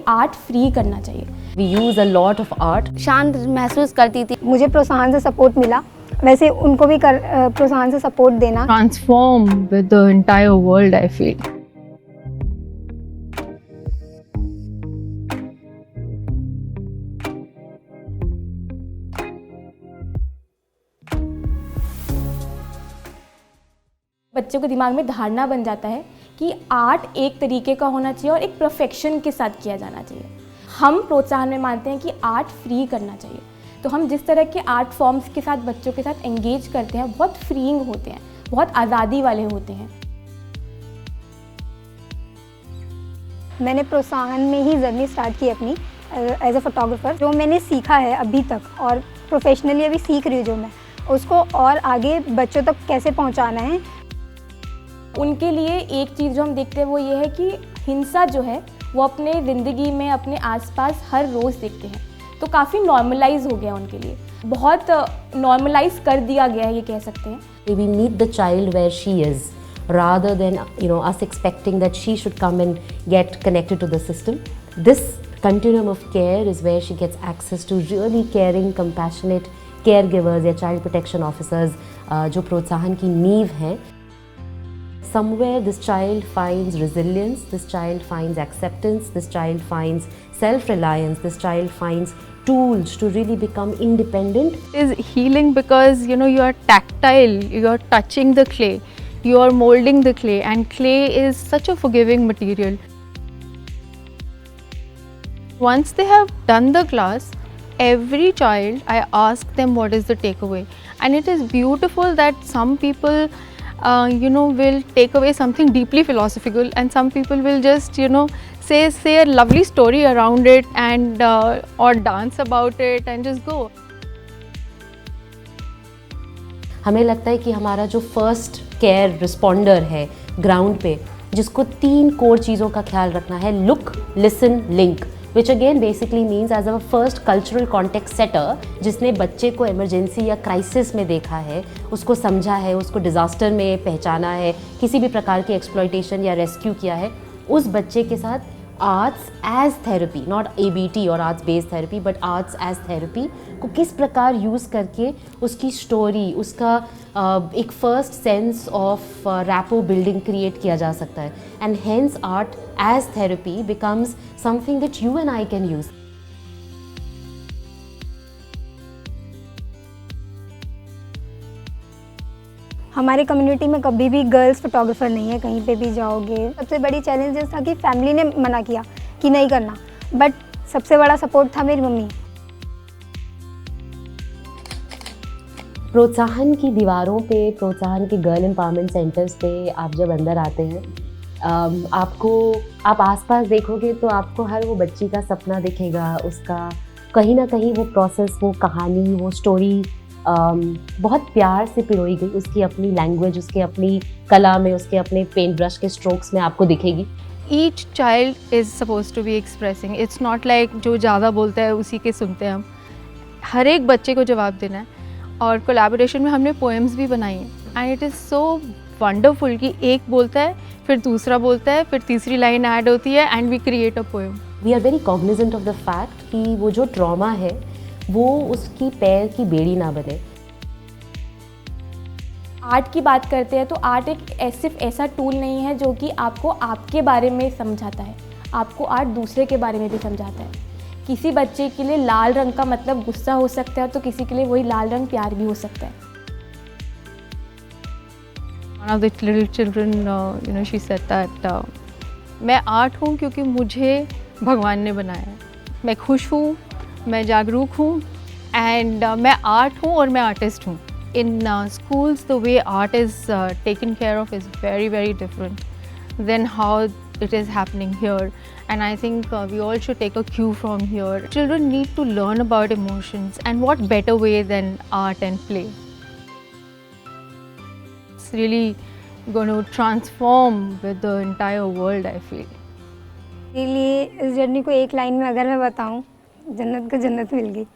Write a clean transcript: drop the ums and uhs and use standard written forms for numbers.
Art free करना चाहिए। We use a lot of art. शांत महसूस करती थी। मुझे प्रोत्साहन से सपोर्ट मिला, वैसे उनको भी प्रोत्साहन से सपोर्ट देना। Transform with the entire world, I feel. बच्चों के दिमाग में धारणा बन जाता है कि आर्ट एक तरीके का होना चाहिए और एक परफेक्शन के साथ किया जाना चाहिए। हम प्रोत्साहन में मानते हैं कि आर्ट फ्री करना चाहिए, तो हम जिस तरह के आर्ट फॉर्म्स के साथ बच्चों के साथ एंगेज करते हैं बहुत फ्रीइंग होते हैं, बहुत आज़ादी वाले होते हैं। मैंने प्रोत्साहन में ही जर्नी स्टार्ट की अपनी एज अ फोटोग्राफर। जो मैंने सीखा है अभी तक और प्रोफेशनली अभी सीख रही हूँ जो मैं, उसको और आगे बच्चों तक कैसे पहुँचाना है। उनके लिए एक चीज़ जो हम देखते हैं वो ये है कि हिंसा जो है वो अपने ज़िंदगी में अपने आसपास हर रोज़ देखते हैं, तो काफ़ी नॉर्मलाइज हो गया उनके लिए, बहुत नॉर्मलाइज कर दिया गया है ये कह सकते हैं। We meet the child where she is, rather than us expecting that she should come and get connected to the system. This continuum of care is where she gets access to really caring, compassionate caregivers या child protection officers जो प्रोत्साहन की नींव हैं। Somewhere this child finds resilience, this child finds acceptance, this child finds self-reliance, this child finds tools to really become independent. It is healing because you are tactile, you are touching the clay, you are molding the clay, and clay is such a forgiving material. Once they have done the class, every child I ask them what is the takeaway, and it is beautiful that some people will take away something deeply philosophical, and some people will just say a lovely story around it and or dance about it and just go. हमें लगता है कि हमारा जो first care responder है ground पे, जिसको 3 core चीज़ों का ख्याल रखना है, look, listen, link, which again basically means as a first cultural context setter, जिसने बच्चे को इमरजेंसी या क्राइसिस में देखा है, उसको समझा है, उसको डिज़ास्टर में पहचाना है, किसी भी प्रकार की एक्सप्लॉयटेशन या रेस्क्यू किया है, उस बच्चे के साथ arts as therapy, not ABT और arts based therapy, but arts as therapy को किस प्रकार यूज़ करके उसकी स्टोरी, उसका एक first sense of rapport building create किया जा सकता है। And hence art as therapy becomes something that you and I can use. हमारी कम्युनिटी में कभी भी गर्ल्स फोटोग्राफर नहीं है, कहीं पे भी जाओगे। सबसे बड़ी चैलेंजेस था कि फैमिली ने मना किया कि नहीं करना, बट सबसे बड़ा सपोर्ट था मेरी मम्मी। प्रोत्साहन की दीवारों पे, प्रोत्साहन के गर्ल एम्पावरमेंट सेंटर्स पे आप जब अंदर आते हैं, आप आसपास देखोगे तो आपको हर वो बच्ची का सपना दिखेगा, उसका कहीं ना कहीं वो प्रोसेस, वो कहानी, वो स्टोरी बहुत प्यार से पिरोई गई, उसकी अपनी लैंग्वेज, उसके अपनी कला में, उसके अपने पेंट ब्रश के स्ट्रोक्स में आपको दिखेगी। Each child is supposed to be expressing. It's not like जो ज़्यादा बोलता है उसी के सुनते हैं हम। हर एक बच्चे को जवाब देना है, और कोलैबोरेशन में हमने पोएम्स भी बनाई हैं, and it is so wonderful कि एक बोलता है, फिर दूसरा बोलता है, फिर तीसरी लाइन ऐड होती है, and we create a poem. We are very cognizant of the fact कि वो जो ट्रॉमा है वो उसकी पैर की बेड़ी ना बने। आर्ट की बात करते हैं तो आर्ट एक सिर्फ ऐसा टूल नहीं है जो कि आपको आपके बारे में समझाता है, आपको आर्ट दूसरे के बारे में भी समझाता है। किसी बच्चे के लिए लाल रंग का मतलब गुस्सा हो सकता है, तो किसी के लिए वही लाल रंग प्यार भी हो सकता है। One of the little children, she said that मैं आर्ट हूँ क्योंकि मुझे भगवान ने बनाया है। मैं खुश हूँ, मैं जागरूक हूँ, एंड मैं आर्ट हूँ और मैं आर्टिस्ट हूँ। In schools, the way art is taken care of is very, very different than how it is happening here. And I think we all should take a cue from here. Children need to learn about emotions, and what better way than art and play. It's really going to transform with the entire world, I feel. इसलिए इस journey को एक line में अगर मैं बताऊं, जन्नत को जन्नत मिल गई।